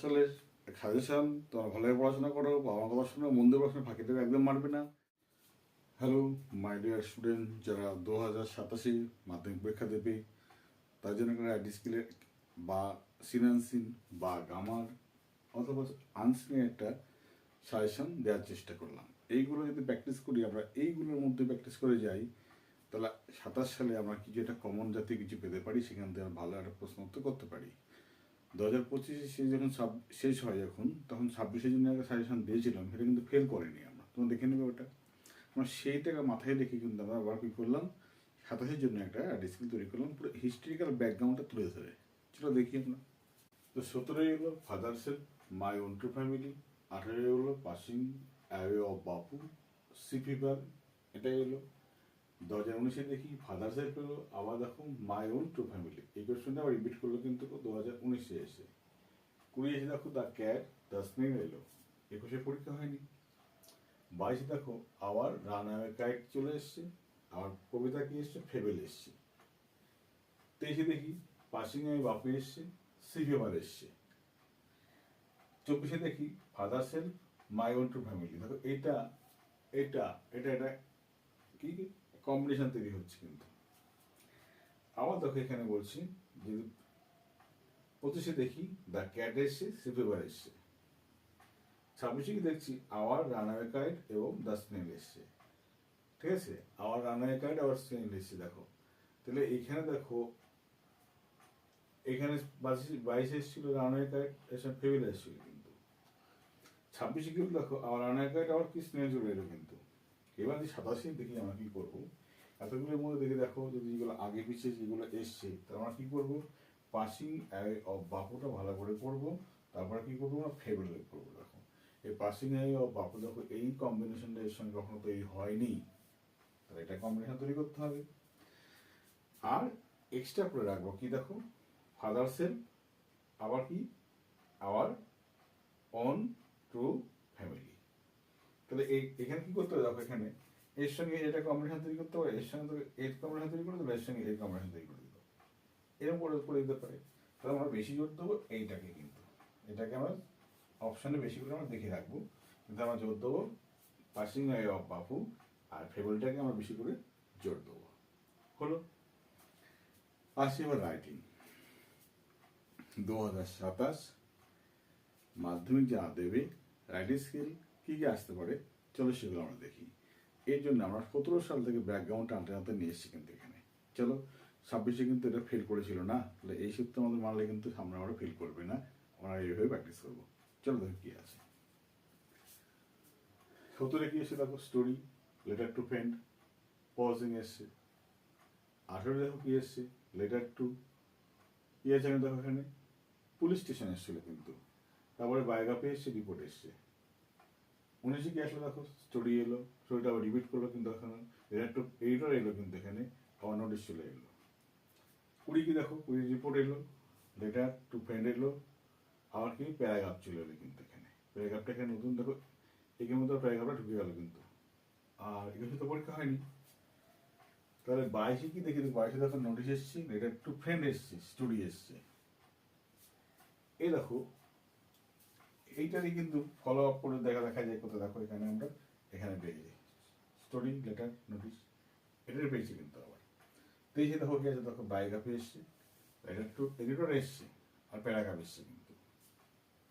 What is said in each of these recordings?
সালের সাজেশন, তোমরা ভালোভাবে পড়াশোনা করো, বাবা মা কথা শোনো, মন দিয়ে পড়াশোনা, ফাঁকি দেবে একদম মারবে না। হ্যালো মাই ডিয়ার স্টুডেন্ট, যারা 2087 মাধ্যমিক পরীক্ষা দেবে তার জন্য একটা ডিসপ্লে বা সিনানসিন বা গামার অথবা আনসিনের একটা সাজেশন দেওয়ার চেষ্টা করলাম। এইগুলো যদি প্র্যাকটিস করি, আমরা এইগুলোর মধ্যে প্র্যাকটিস করে যাই, তাহলে 27 সালে আমরা কিছু একটা কমন জাতীয় কিছু পেতে পারি, সেখান থেকে ভালো একটা প্রশ্ন উত্তর করতে পারি। 2025 যখন শেষ হয়, তখন 26-এর জন্য একটা সাজেশন দিয়েছিলাম, সেটা কিন্তু ফেল করেনি আমরা, তোমরা দেখে নেবে ওটা। আমরা সেইটাকে মাথায় রেখে কিন্তু আমরা আবার কী করলাম, 27-এর জন্য একটা ডিসপ্লে তৈরি করলাম, পুরো হিস্ট্রিক্যাল ব্যাকগ্রাউন্ডটা তুলে ধরে। সেটা দেখি আমরা। তো 17 হলো ফাদার্সের মাই ওন টু ফ্যামিলি, 18 হলো পাসিং অ্যাওয়ে অফ বাপু, সিপিবার, এটাই হলো। 2019 দেখি ফাদার্সের পেলো, আবার দেখো মাই ওন টু ফ্যামিলি, এই কোয়েশ্চনটা আবার রিপিট করলো কিন্তু 2019 এসে। 20 দেখো দ্য ক্যাট দ্য স্নেল এলো, 21 পরীক্ষা হয়নি। 22 দেখো আবার রান অ্যাওয়ে কাইট চলে এসছে, আবার কবিতা কি এসছে, ফেবেল এসছে। 23 দেখি পাসিং অ্যাওয়ে বাপু এসছে, সিভিএমার এসছে। 24 দেখি ফাদার্সের মাই ওন টু ফ্যামিলি, দেখো এটা এটা এটা এটা কি কম্বিনেশন তৈরি হচ্ছে কিন্তু। আবার দেখো এখানে বলছি যে 25 দেখি দ্য ক্যাট এসছে, সিভিএমার এসছে। 26 কি দেখছি আবার রানওয়ে কাইট এবং দ্য স্নেল এসছে, ঠিক আছে, আবার রানওয়ে কাইট আবার স্নেল এসছে। দেখো তাহলে এইখানে দেখো, এখানে 22 এসেছিল রানওয়ে কাইট, এসব ফেবিল এসেছিল কিন্তু। 26 কিন্তু দেখো আবার রানওয়ে কাইট আবার কি স্নেল চলে এলো কিন্তু। এবার যে 27 দেখি আমরা কি করবো, এতগুলোর মধ্যে দেখে দেখো যদি যেগুলো আগে পিছিয়ে যেগুলো এসছে, তাহলে আমরা কি করবো, পাসিং অ্যাওয়ে অফ বাপুটা ভালো করে পড়বো, তারপরে কি করবো আমরা ফেবিল করবো। দেখো এই পাসিং অ্যাওয়ে অফ বাপু, দেখো এই কম্বিনেশনটা এর সঙ্গে কখনো তৈরি হয়নি, তাহলে এটা কম্বিনেশন তৈরি করতে হবে। আর এক্সট্রা করে রাখবো কি, দেখো ফাদার্সের আবার কি আবার অন টু ফ্যামিলি, তাহলে এখানে কি করতে হবে, দেখো এখানে এর সঙ্গে এটা কম্বিনেশন তৈরি করতে পারে, এর সঙ্গে এর কম্বিনেশন তৈরি করে দেবো, এর সঙ্গে এর কম্বিনেশন তৈরি করে দেবো, এরকম করে দিতে পারে। তাহলে আমরা বেশি জোর দেবো এইটাকে, কিন্তু এটাকে আমরা অপশানে বেশি করে আমরা দেখে রাখবো, কিন্তু আমরা জোর দেবো পাসিং অ্যাওয়ে অফ বাপু, আর ফেবলটাকে আমরা বেশি করে জোর দেবো। হলো। আসি এবার রাইটিং। 2027 মাধ্যমিক যারা দেবে, রাইটিং স্কিল কী কী আসতে পারে, চলো সেগুলো আমরা দেখি। এর জন্য আমরা 17 সাল থেকে ব্যাকগ্রাউন্ডটা আনতে নিয়ে এসেছি কিন্তু এখানে। চলো 26-এ কিন্তু এটা ফেল করেছিল না, তাহলে এই সূত্র আমাদের মানলে কিন্তু সামনে আমরা ফেল করবে না, আমরা এইভাবে প্র্যাকটিস করবো। চলো দেখো কী আছে। 17-এ কি এসে দেখো স্টোরি, লেটার টু ফ্রেন্ড, পজিং এসছে। 18 দেখো কি এসছে, লেটার টু, কি আছে দেখো এখানে পুলিশ স্টেশন এসেছিল কিন্তু, তারপরে বায়োগ্রাফি এসছে, রিপোর্ট এসছে। 19-এ কি আসলো, দেখো স্টোরি এলো, স্টোরিটা আবার রিপিট করলো কিন্তু এখানে লেটার টু এইটার এলো কিন্তু এখানে, আবার নোটিশ চলে এলো। 20 কি দেখো 20 রিপোর্ট এলো, লেটার টু ফ্রেন্ড এলো, আবার কি প্যারাগ্রাফ চলে এলো কিন্তু এখানে, প্যারাগ্রাফটা এখানে নতুন দেখো, এখানে মধ্যে প্যারাগ্রাফটা ঢুকে গেল কিন্তু। আর এগুলো তো পরীক্ষা হয়নি, তাহলে 22-এ কি দেখি, 22-এ দেখো নোটিশ এসছে, লেটার টু ফ্রেন্ড এসছে, স্টোরি এসছে। এই দেখো এইটারই কিন্তু ফলো আপ করে দেখা যায় কোথায়, দেখো এখানে আমরা এখানে পেয়ে যাই স্টোরি, লেটার, নোটিশ, এটার পেয়েছি কিন্তু। আবার 23-এ দেখো কি আছে, দেখো বায়োগ্রাফি এসছে, লেটার টু এডিটর এসছে, আর প্যারাগ্রাফ এসছে কিন্তু।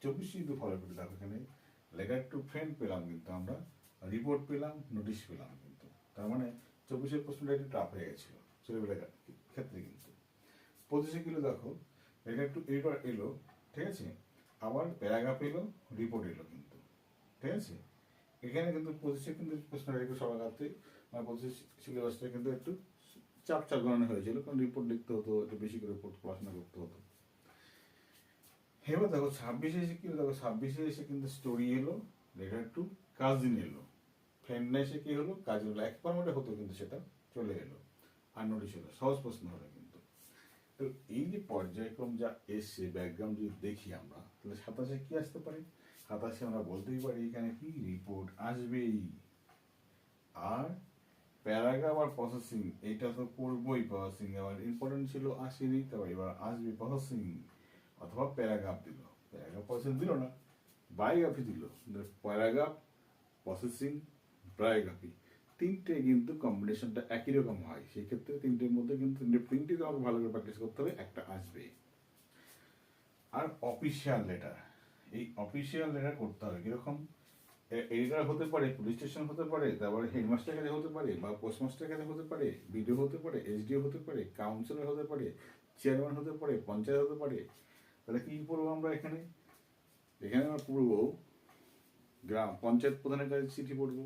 24-এ কিন্তু ফলো করে দেখো এখানে লেটার টু ফ্রেন্ড পেলাম কিন্তু আমরা, রিপোর্ট পেলাম, নোটিশ পেলাম কিন্তু। তার মানে 24-এর প্রশ্নটা একটু টাফ হয়ে গেছিল ছেলেবেলার ক্ষেত্রে কিন্তু। 25-এ কিলো দেখো লেটার টু এডিটর এলো, ঠিক আছে, আবার প্যারাগ্রাফ এলো, রিপোর্ট এলো কিন্তু, ঠিক আছে। এখানে কিন্তু 25-এ কিন্তু প্রশ্নটা একটু সবার কাছে, মানে 25 সিলেবাসটা কিন্তু একটু চাপ গণনা হয়েছিল, কারণ রিপোর্ট লিখতে হতো, একটু বেশি করে পড়াশোনা করতে হতো। এবার দেখো 26-এ এসে কি, দেখো 26-এ এসে কিন্তু স্টোরি এলো, লেটার টু কাজিন এলো, ফ্রেন্ড না এসে কি হলো, কাজিন হলো, এক ফর্মেটে হতো কিন্তু সেটা চলে এলো, আর নোটিশ হলো, সহজ প্রশ্ন হলো কিন্তু। তো এই যে পর্যায়ক্রম যা এসছে, ব্যাকগ্রাউন্ড যদি দেখি আমরা, তাহলে 27-এ কি আসতে পারে, 27-এ আমরা বলতেই পারি এখানে কি রিপোর্ট আসবেই, আর প্যারাগ্রাফ আর প্রসেসিং এইটা তো করবোই, প্রসেসিং আবার ইম্পর্টেন্ট ছিল আসেনি, তারপর এবার আসবে প্রসেসিং অথবা প্যারাগ্রাফ দিল, প্যারাগ্রাফ প্রসেসিং দিল না, বায়োগ্রাফি দিল। প্যারাগ্রাফ প্রসেসিং বায়োগ্রাফি তিনটে কিন্তু কম্বিনেশনটা একই রকম হয়। সেক্ষেত্রে তিনটের মধ্যে কিন্তু তিনটে আমাকে ভালো করে প্র্যাকটিস করতে হবে, একটা আসবে। আর অফিসিয়াল লেটার, এই অফিসিয়াল লেটার করতে হবে কিরকম? এডিটর হতে পারে, পুলিশ স্টেশন হতে পারে, তারপরে হেডমাস্টার কাছে হতে পারে, বা পোস্টমাস্টার কাছে হতে পারে, বিডিও হতে পারে, এসডিও হতে পারে, কাউন্সিলর হতে পারে, চেয়ারম্যান হতে পারে, পঞ্চায়েত হতে পারে। তাহলে কি পড়বো আমরা এখানে? এখানে আমরা পড়বো গ্রাম পঞ্চায়েত প্রধানের কাছে চিঠি পড়বো,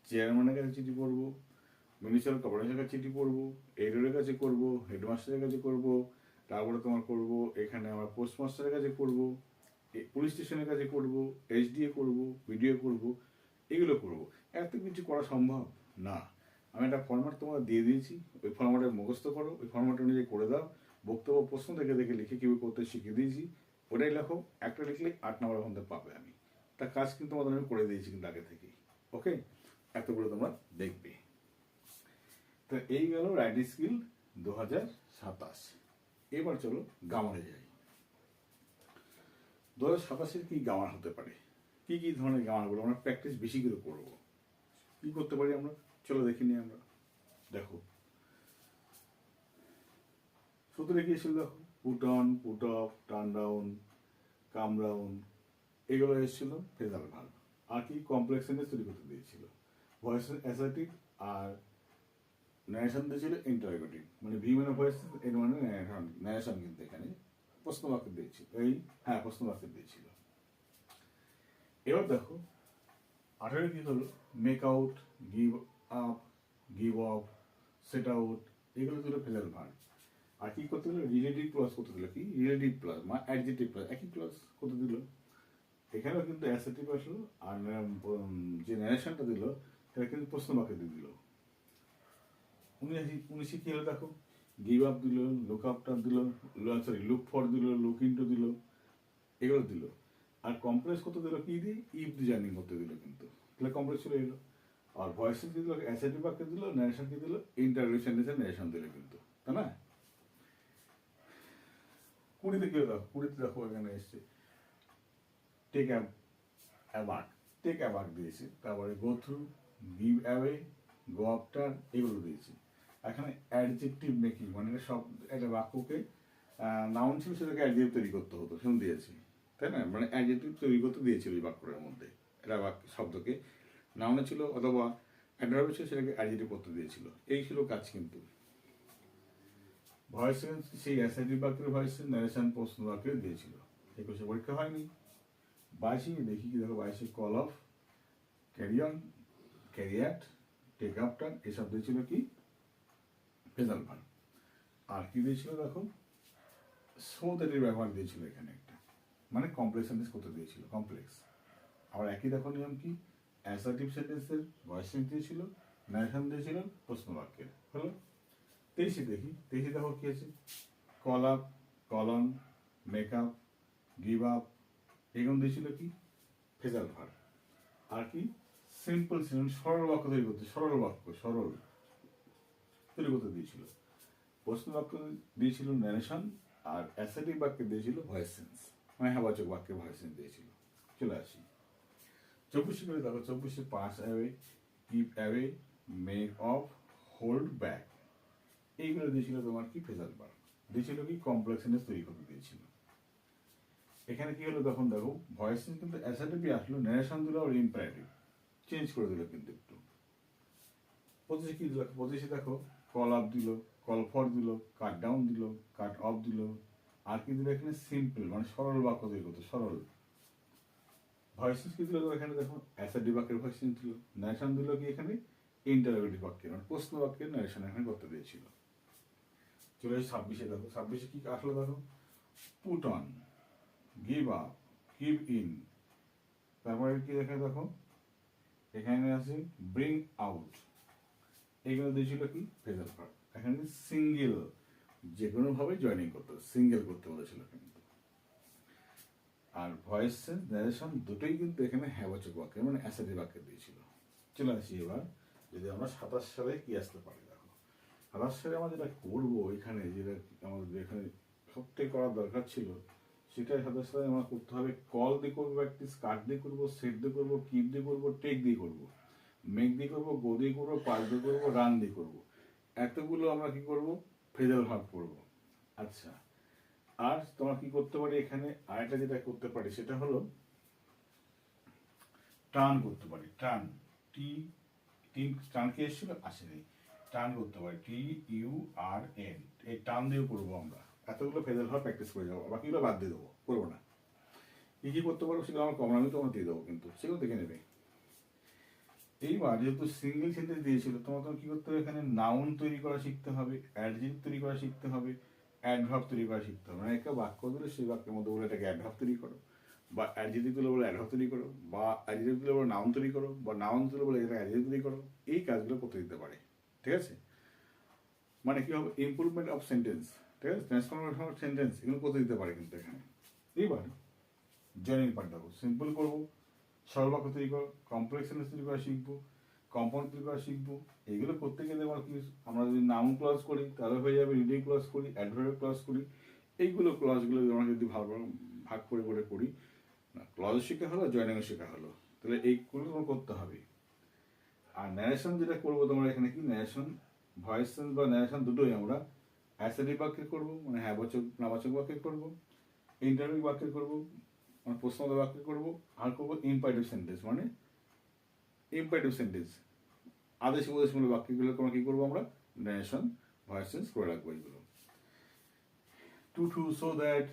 চেয়ারম্যানের কাছে চিঠি পড়বো, মিউনিসিপ্যাল কর্পোরেশনের কাছে চিঠি পড়বো, এডিটরের কাছে করবো, হেডমাস্টারের কাছে করবো, তারপরে তোমার করবো এখানে আমার পোস্টমাস্টারের কাছে করবো, পুলিশ স্টেশনের কাছে করবো, এসডিএ করবো, বিডিও করবো, এগুলো করবো। এত কিছু করা সম্ভব না। আমি একটা ফরম্যাট তোমাকে দিয়ে দিয়েছি, ওই ফরম্যাটে মুখস্থ করো, ওই ফরম্যাট অনুযায়ী করে দাও। বক্তব্য প্রশ্ন দেখে দেখে লিখে কীভাবে করতে শিখিয়ে দিয়েছি, ওটাই লেখো। একটা লিখলে 8 নম্বর ওখান থেকে পাবে। আমি তার কাজ কিন্তু তোমাদের আমি করে দিয়েছি কিন্তু আগে থেকেই। ওকে, এতগুলো তোমরা দেখবে। তো এই গেল রাইটিং স্কিল 2027। এবার চলো গ্রামারে যাই। 2027-এর কি গ্রামার হতে পারে, কি কি ধরনের গ্রামারগুলো আমরা প্র্যাকটিস বেশি করে করবো, কি করতে পারি আমরা, চলো দেখে নিই আমরা। দেখো সূত্রে গিয়েছিল, দেখো put on, put off, turn down, come down, এগুলো এসেছিল ফ্রেজাল ভার্ব। আর কি কমপ্লেক্স সেন্টেন্স তৈরি করতে দিয়েছিল, ভয়েস অ্যাসার্টিভ আর ন্যারেশন দিয়েছিল ইন্টারোগেটিভ, মানে ভি মানে ভয়েস, এর মানে ন্যারেশন কিন্তু এখানে প্রশ্ন বাক্য দিয়েছিল, প্রশ্ন বাক্য দিয়েছিল। এবার দেখো 18 কি হলো, make out, give up, give of, set out, এগুলো দিল ফ্রেজাল ভার্ব। আর কি করতে দিল, রিলেটিভ ক্লজ করতে দিল, কি রিলেটিভ ক্লজ মানে অ্যাডজেক্টিভ ক্লজ, একই ক্লজ করতে দিল। এখানেও কিন্তু অ্যাসার্টিভ আসলো, আর যে ন্যারেশনটা দিল সেটা কিন্তু প্রশ্ন বাক্য দিয়ে দিল। 19 কি হলো দেখো, গিভ আপ দিল, লুক আপটা দিল, লুক ফর দিল, লুক ইনটু দিল, এগুলো দিল। আর কমপ্লেক্স করতে দিল কি দিয়ে, ইফ দি জার্নি করতে দিল কিন্তু, তাহলে কমপ্লেক্স চলে এলো। আর ভয়েস কি দিল, অ্যাসার্টিভ বাক্য দিল, ন্যারেশন কি দিল, ইন্টারোগেশন দিয়েছে, ন্যারেশন দিল কিন্তু, তাই না? 20-তে কি হলো, 20-তে দেখো এখানে এসছে টেক অ্যাবাক, টেক অ্যাবাক দিয়েছে, তারপরে গো থ্রু, গিভ অ্যাওয়ে, গো আফটার, এগুলো দিয়েছে। এখানে অ্যাডজেক্টিভ মেকিং মানে সব একটা বাক্যকে নাউন ছিল সেটাকে অ্যাডজেক্টিভ তৈরি করতে হতো, সেরকম দিয়েছে, তাই না? মানে অ্যাডজেক্টিভ তৈরি করতে দিয়েছিল এই বাক্যের মধ্যে, এটা শব্দকে নাউনে ছিল অথবা অ্যাডভার্ব ছিল সেটাকে অ্যাডজেক্টিভ করতে দিয়েছিল, এই ছিল কাজ কিন্তু। ভয়েস সেই অ্যাসার্টিভ বাক্যের ভয়েস ন্যারেশন প্রশ্ন বাক্যের দিয়েছিল। 21-এ পরীক্ষা হয়নি। 22-এ দেখি কি দেখো, 22-এ call off, carry on, carry at, take after, এসব দিয়েছিল কি ফ্রেজাল ভার্ব। আর কি দিয়েছিল দেখো, সো দ্যাটের ব্যবহার দিয়েছিল এখানে একটা, মানে কমপ্লেক্স সেন্টেন্স করতে দিয়েছিল, কমপ্লেক্স। আবার একই দেখো নিয়ম কি, অ্যাসার্টিভ সেন্টেন্সের ভয়েস দিয়েছিল, ন্যারেশন দিয়েছিল প্রশ্ন বাক্যের, হলো। 23-এ দেখি, 23-এ দেখো কি আছে, call up, call on, make up, give up, এগুলো দিয়েছিল কি ফ্রেজাল ভার্ব। আর কি সিম্পল সেন্টেন্স, সরল বাক্য তৈরি করতে, সরল বাক্য সরল তৈরি করতে দিয়েছিল। প্রশ্ন বাক্য দিয়েছিল ন্যারেশন, আর অ্যাসার্টিভ বাক্যে দিয়েছিল ভয়েস সেন্স, মানে হ্যাবাচক বাক্যে ভয়েস সেন্স দিয়েছিল। চলে আসি 24-এ করে দেখো, 24-এ pass away, keep away, make off, hold back, এইগুলো দিয়েছিল তোমার কি ফ্রেজাল ভার্ব। দিয়েছিল কি কমপ্লেক্স সেন্টেন্স তৈরি করতে দিয়েছিল। এখানে কি হলো তখন দেখো, ভয়েস সেন্স কিন্তু অ্যাসার্টিভই আসলো, ন্যারেশন দিল আর ইম্পারেটিভ চেঞ্জ করে দিল কিন্তু একটু। 25-এ কি দিল, 25-এ দেখো কল আপ দিল, কল ফর দিল, কাট ডাউন দিল, কাট অফ দিল। আর কি দিল এখানে, সিম্পল মানে সরল বাক্য তৈরি করতে, সরল। ভয়েস সেন্স কি দিল এখানে দেখো, অ্যাসার্টিভ বাক্যের ভয়েস সেন্স দিল, ন্যারেশন দিল কি এখানে ইন্টারোগেটিভ বাক্যের, মানে প্রশ্ন বাক্যের ন্যারেশন এখানে করতে দিয়েছিল। চলে আসি 26-এ দেখো, 26-এ কি আসলো দেখো, put on, give up, give in, তারপরে কি দেখে দেখো এখানে আছে ব্রিং আউট, এইগুলো দিয়েছিল কি ফ্রেজাল ভার্ব। এখানে সিঙ্গেল যে কোনো ভাবে জয়েনিং করতে, সিঙ্গেল করতে বলেছিল কিন্তু। আর ভয়েস সেন্স ন্যারেশন দুটোই কিন্তু এখানে হ্যাবাচক বাক্য মানে অ্যাসার্টিভ বাক্য দিয়েছিল। চলে আসি এবার, যদি আমরা 27 সালে কি আসতে পারি দেখো, 27 সালে আমরা যেটা করবো এখানে, যেটা আমাদের এখানে সবটাই করার দরকার ছিল সেটার সাথে সাথে আমরা করতে হবে কল দিয়ে করবো প্র্যাকটিস, কাট দিয়ে করবো, সেট দিয়ে করবো, কিপ দিয়ে করবো, টেক দিয়ে করবো, মেক দিয়ে করবো, গো দিয়ে করবো, পাস দিয়ে করবো, রান দিয়ে করবো। এতগুলো আমরা কি করব, ফ্রেজাল ভার্ব করবো। আচ্ছা, আর তোমরা কি করতে পারি এখানে, আরেকটা যেটা করতে পারি সেটা হলো টার্ন করতে পারি। টার্ন, টি টার্ন কি এসেছিল, আসেনি, টার্ন করতে পারি, TURN, এই টার্ন দিয়েও করবো আমরা। এতগুলো ফেজাল ভার্ব প্র্যাকটিস করে যাবো, বাকিগুলো বাদ দিয়ে দেবো, করবো না। কি কি করতে পারবো সেগুলো আমার কমন, আমি তোমার দিয়ে দেবো, কিন্তু সেগুলো দেখে নেবে। এইবার যেহেতু সিঙ্গেল সেন্টেন্স দিয়েছিল, তোমার কি করতে হবে, এখানে নাউন তৈরি করা শিখতে হবে, অ্যাডজেক্টিভ তৈরি করা শিখতে হবে, অ্যাডভার্ব তৈরি করা শিখতে হবে। মানে একটা বাক্য দিলে সেই বাক্যের মধ্যে বলে এটাকে অ্যাডভার্ব তৈরি করো, বা অ্যাডজেক্টিভ তুলে বলে অ্যাডভার্ব তৈরি করো, বা অ্যাডজেক্টিভ তুলে বলে নাউন তৈরি করো, বা নাউন তুলে বলে এটা অ্যাডজেক্টিভ তৈরি করো। এই কাজগুলো করতে দিতে পারে, ঠিক আছে। মানে কি হবে, ইমপ্রুভমেন্ট অফ সেন্টেন্স, ঠিক আছে, ট্রান্সফরমেশন অফ সেন্টেন্স, এগুলো করতে দিতে পারে কিন্তু এখানে। এইবার জয়েনিং পার্ট দেখো, সিম্পল করবো, সরল বাক্য তৈরি করো, কমপ্লেক্স সেন্টেন্স তৈরি করা শিখবো, কম্পাউন্ড তৈরি করা শিখবো। এগুলো করতে গেলে আমার কি, আমরা যদি নাউন ক্লজ করি তাহলে হয়ে যাবে, রিডিং ক্লজ করি, অ্যাডভার্ব ক্লজ করি। এইগুলো ক্লজগুলো আমরা যদি ভাগ করে করে করি, ক্লজ শেখা হলো, জয়েনিং শেখা হলো, তাহলে এইগুলো তোমার করতে হবে। আর ন্যারেশন যেটা করবো তোমরা এখানে কি, ন্যারেশন ভয়েস সেন্স বা ন্যারেশন দুটোই আমরা অ্যাসারিভ বাক্যে করবো, মানে হ্যাঁ বাচক নাবাচক বাক্যে করবো, ইন্টারভিউ বাক্যে করবো, মানে প্রশ্নবোধক বাক্যে করবো, আর করবো ইম্পারেটিভ সেন্টেন্স, মানে ইম্পারেটিভ সেন্টেন্স, আদেশ উপদেশমূলক বাক্যগুলো আমরা কি করবো, আমরা ন্যারেশন ভয়েস সেন্স করে রাখবো এইগুলো। টু সো দ্যাট,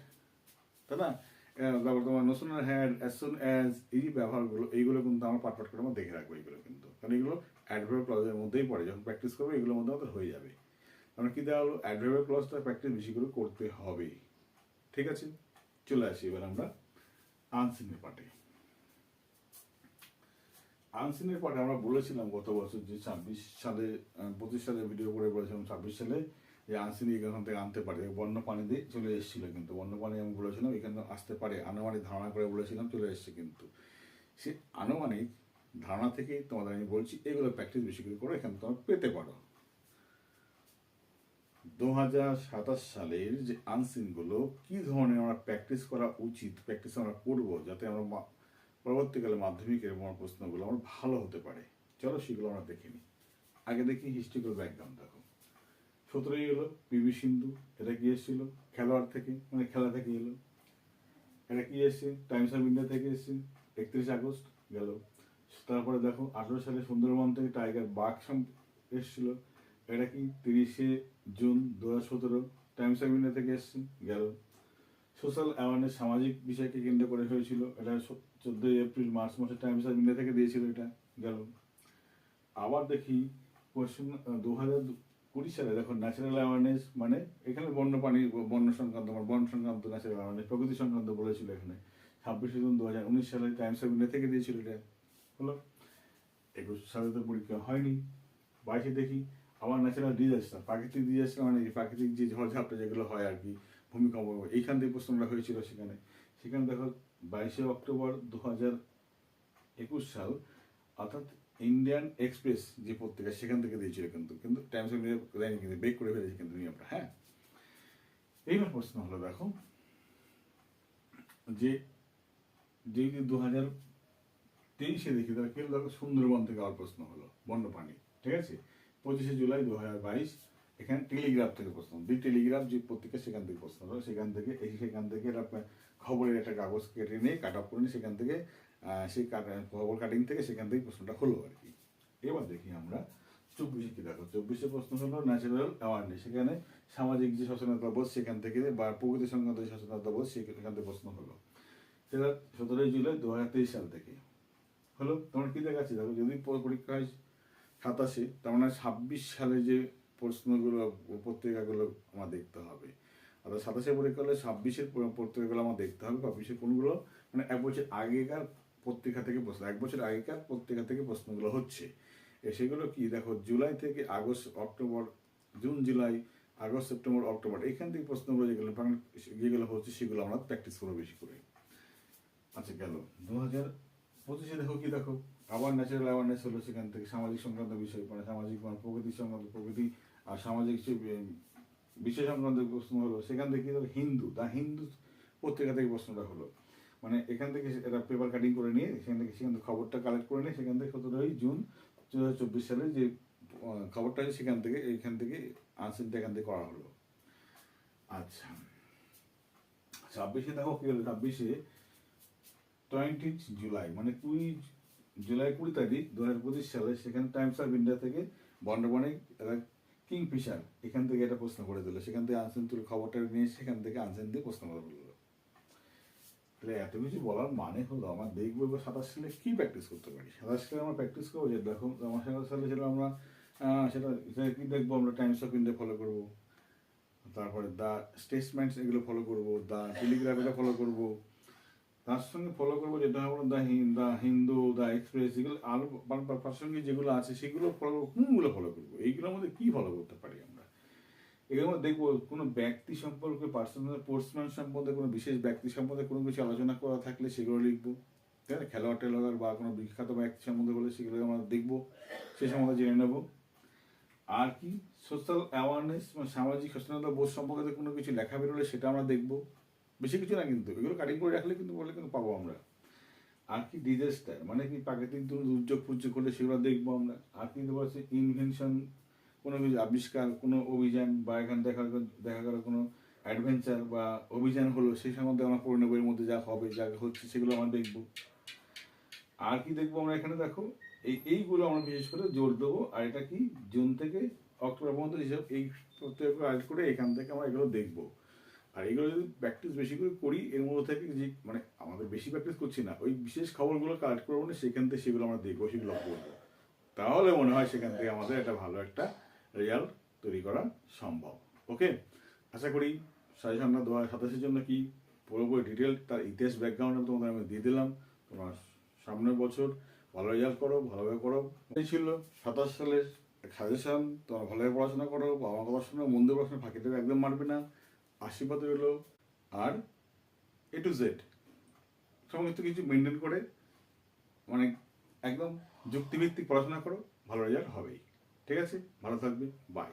তাই না, তারপর তোমার no sooner had, as soon as, এই ব্যবহারগুলো এইগুলো কিন্তু আমরা পাট করে আমরা দেখে রাখবো এইগুলো কিন্তু, কারণ এগুলো অ্যাডভার্ব ক্লজের মধ্যেই পড়ে, যখন প্র্যাকটিস করবো এগুলোর মধ্যে আমাদের হয়ে যাবে। কারণ কি দেওয়া হলো, অ্যাডভার্ব ক্লজটা প্র্যাকটিস বেশি করে করতে হবে, ঠিক আছে। চলে আসি এবার আমরা আনসিনের পার্টে। আনসিনের পার্টে আমরা বলেছিলাম গত বছর যে 25 সালে ভিডিও করে বলেছিলাম 26 সালে যে আনসিনি এখান থেকে আনতে পারে, বন্য পানি দিয়ে চলে এসেছিল, কিন্তু বন্য পানি আমি বলেছিলাম এখানে আসতে পারে, আনুমানিক ধারণা করে বলেছিলাম, চলে এসছে। কিন্তু সে আনুমানিক ধারণা থেকে তোমাদের আমি বলছি, এগুলো প্র্যাকটিস বেশি করে করো, এখানে তোমরা পেতে পারো। 2027 সালের যে আনসিনগুলো কি ধরনের আমরা প্র্যাকটিস করা উচিত, প্র্যাকটিস আমরা করবো, যাতে আমরা পরবর্তীকালে মাধ্যমিকের প্রশ্নগুলো আমার ভালো হতে পারে। চলো সেগুলো আমরা দেখে নিই। আগে দেখি হিস্ট্রিক্যাল ব্যাকগ্রাউন্ড। দেখো 17ই হলো পিভি সিন্ধু, এটা কি এসেছিল, খেলোয়াড় থেকে, মানে খেলা থেকে এলো। এটা কি এসছে, টাইমস অফ ইন্ডিয়া থেকে এসছে, 31 আগস্ট গেল। তারপরে দেখো 18 সালে সুন্দরবন থেকে টাইগার বাঘ এসেছিল, এটা কি 30শে জুন 2017, টাইমস অফ ইন্ডিয়া থেকে এসছে, গেল। সোশ্যাল অ্যাওয়ারনেস, সামাজিক বিষয়কে কেন্দ্র করে হয়েছিল, এটা 14 এপ্রিল মার্চ মাসে টাইমস অফ ইন্ডিয়া থেকে দিয়েছিল, এটা গেল। আবার দেখি কোয়েশ্চেন 2020 সালে দেখো ন্যাচারাল অ্যাওয়ারনেস, মানে এখানে বন্য সংক্রান্ত, বন সংক্রান্ত ন্যাচারাল অ্যাওয়ারনেস, প্রকৃতি সংক্রান্ত বলেছিল এখানে, 26 জুন 2019 সালে টাইমস অফ ইন্ডিয়া থেকে দিয়েছিল, এটা হলো। 21 সালে তো পরীক্ষা হয়নি। 22 দেখি আবার ন্যাচারাল ডিজাস্টার, প্রাকৃতিক ডিজাস্টার, মানে প্রাকৃতিক যে ঝড়ঝাপটা যেগুলো হয় আর কি, ভূমিকম্প, এইখান থেকে প্রশ্নটা হয়েছিল সেখানে। সেখানে দেখো 22 অক্টোবর 2021 সাল, অর্থাৎ ইন্ডিয়ান এক্সপ্রেস যে পত্রিকা সেখান থেকে দিয়েছিল, কিন্তু টাইমস অফ ইন্ডিয়া দেয়নি, কিন্তু বেক করে ফেলেছে কিন্তু নিয়মটা। হ্যাঁ, এইবার প্রশ্ন হলো দেখো যে 2023 দেখি তাহলে কেউ দেখো সুন্দরবন থেকে আবার প্রশ্ন হলো, বন্যপ্রাণী, ঠিক আছে। 25 জুলাই 2022 এখানে টেলিগ্রাফ থেকে প্রশ্ন, দি টেলিগ্রাফ যে পত্রিকা সেখান থেকে প্রশ্ন হলো, সেখান থেকে খবরের একটা কাগজ কেটে নিয়ে কাট অফ করে নিয়ে সেখান থেকে সেই খবর কাটিং থেকে সেখান থেকে প্রশ্নটা হলো আর কি। এবার দেখি আমরা 24 কি দেখো, 24 প্রশ্ন হলো ন্যাচারাল অ্যাওয়ারনেস, সেখানে সামাজিক যে সচেতনতা বোধ সেখান থেকে, বা প্রকৃতি সংক্রান্ত যে সচেতনতা বোধ সেখান থেকে প্রশ্ন হলো, সেটা 17 জুলাই 2023 সাল থেকে হলো। তোমার কি দেখাচ্ছে দেখো, যদি পরীক্ষা হয় 27, তার মানে 26 সালে যে প্রশ্নগুলো পত্রিকাগুলো আমার দেখতে হবে, অর্থাৎ 27 পরীক্ষা হলে 26-এর পত্রিকাগুলো আমার দেখতে হবে, 25-এর কোনগুলো, মানে 1 বছর আগেকার পত্রিকা থেকে প্রশ্ন, 1 বছর আগেকার পত্রিকা থেকে প্রশ্নগুলো হচ্ছে। সেগুলো কি দেখো, জুলাই থেকে August, October, June, July, August, September, October, এখান থেকে প্রশ্নগুলো যেগুলো হচ্ছে সেগুলো আমরা প্র্যাকটিস করবো বেশি করে। আচ্ছা গেল 2025 দেখো কি দেখো, আবার ন্যাচারাল অ্যাওয়ারনেস হলো, সেখান থেকে সামাজিক সংক্রান্ত বিষয়, মানে সামাজিক, মানে প্রকৃতি সংক্রান্ত, প্রকৃতি আর সামাজিক বিষয় সংক্রান্ত প্রশ্ন হলো, সেখান থেকে কি দেখো হিন্দু, দ্য হিন্দু পত্রিকা থেকে প্রশ্নটা হলো, মানে এখান থেকে এটা পেপার কাটিং করে নিয়ে সেখান থেকে খবরটা কালেক্ট করে নিয়ে সেখান থেকে 17 জুন 2024 সালে যে খবরটা আছে এইখান থেকে আনসারটা এখান থেকে করা হলো। আচ্ছা, 26-এ দেখো কি হলো, 26-এ 20 জুলাই মানে 20 তারিখ 2025 সালে সেখানে টাইমস অফ ইন্ডিয়া থেকে বন্ডবাণিক কিংফিশার এখান থেকে এটা প্রশ্ন করে দিল, সেখান থেকে আনসার তুলে খবরটা নিয়ে সেখান থেকে আনসার দিয়ে প্রশ্ন করে দিল। তাহলে এত কিছু বলার মানে হলো আমার দেখবো 27 সালে কি প্র্যাকটিস করতে পারি। 27 সালে আমরা প্র্যাকটিস করবো যে দেখো আমার 27 সালে সেটা আমরা সেটা কি দেখবো, আমরা টাইমস অফ ইন্ডিয়া ফলো করবো, তারপরে দ্য স্টেটসম্যান্স এগুলো ফলো করবো, দ্য টেলিগ্রাফ এটা ফলো করবো, তার সঙ্গে ফলো করবো যেটা হলো দ্য হিন্দু, দ্য এক্সপ্রেস, এগুলো আরো প্রাসঙ্গিক যেগুলো আছে সেগুলো ফলো করবো। কোনগুলো ফলো করবো, এইগুলোর মধ্যে কি ফলো করতে পারি আমরা, এগুলোর মধ্যে দেখবো কোনো ব্যক্তি সম্পর্কে, পার্সোনাল স্পোর্টসম্যান সম্বন্ধে, কোনো বিশেষ ব্যক্তি সম্বন্ধে কোনো কিছু আলোচনা করা থাকলে সেগুলো লিখবো, তাই না? খেলোয়াড় টেলোয়াড় বা কোনো বিখ্যাত ব্যক্তি সম্বন্ধে হলে সেগুলো আমরা দেখবো, সে সম্বন্ধে জেনে নেবো। আর কি সোশ্যাল অ্যাওয়ারনেস মানে সামাজিক সচেতনতা বোধ সম্পর্কে কোনো কিছু লেখা বেরোলে সেটা আমরা দেখবো, বেশি কিছু না কিন্তু, এগুলো কাটিং করে রাখলে কিন্তু বলে কিন্তু পাবো আমরা। আর কি ডিজাস্টার মানে কি প্রাকৃতিক দুর্যোগ ফুর্যোগ করলে সেগুলো দেখবো আমরা। আর কি দেবো হচ্ছে ইনভেনশন, কোনো কিছু আবিষ্কার, কোনো অভিযান বা এখানে দেখা গেল কোনো অ্যাডভেঞ্চার বা অভিযান হলো সেই সম্বন্ধে আমরা পড়ে নেবো, এর মধ্যে যা হবে যা হচ্ছে সেগুলো আমরা দেখবো। আর কি দেখবো আমরা এখানে দেখো এইগুলো আমরা বিশেষ করে জোর দেবো। আর এটা কি জুন থেকে অক্টোবর পর্যন্ত হিসাব এই প্রত্যেক আজ করে এখান থেকে আমরা এগুলো দেখবো। আর এগুলো যদি প্র্যাকটিস বেশি করে করি এর মধ্যে থেকে যে মানে আমাদের বেশি প্র্যাকটিস করছি না, ওই বিশেষ খবরগুলো কালেক্ট করবো না, সেখান থেকে সেগুলো আমরা দেখবো, সেগুলো করবো, তাহলে মনে হয় সেখান থেকে আমাদের একটা ভালো একটা রেজাল্ট তৈরি করা সম্ভব। ওকে, আশা করি সাজেশনটা 2027-এর জন্য কি পুরোপুরি ডিটেল তার ইতিহাস ব্যাকগ্রাউন্ড তোমাদের আমি দিয়ে দিলাম। তোমার সামনের বছর ভালো রেজাল্ট করো, ভালোভাবে করো। এই ছিল 27 সালের সাজেশন। তোমরা ভালোভাবে পড়াশোনা করো, আমার কথা শোনো, মন দিয়ে পড়াশোনা, ফাঁকি দেবে একদম মারবে না, আশীর্বাদ রইলো। আর A to Z সমস্ত কিছু মেনটেন করে মানে একদম যুক্তিভিত্তিক পড়াশোনা করো, ভালো রেজাল্ট হবেই। ঠিক আছে, ভালো থাকবে, বাই।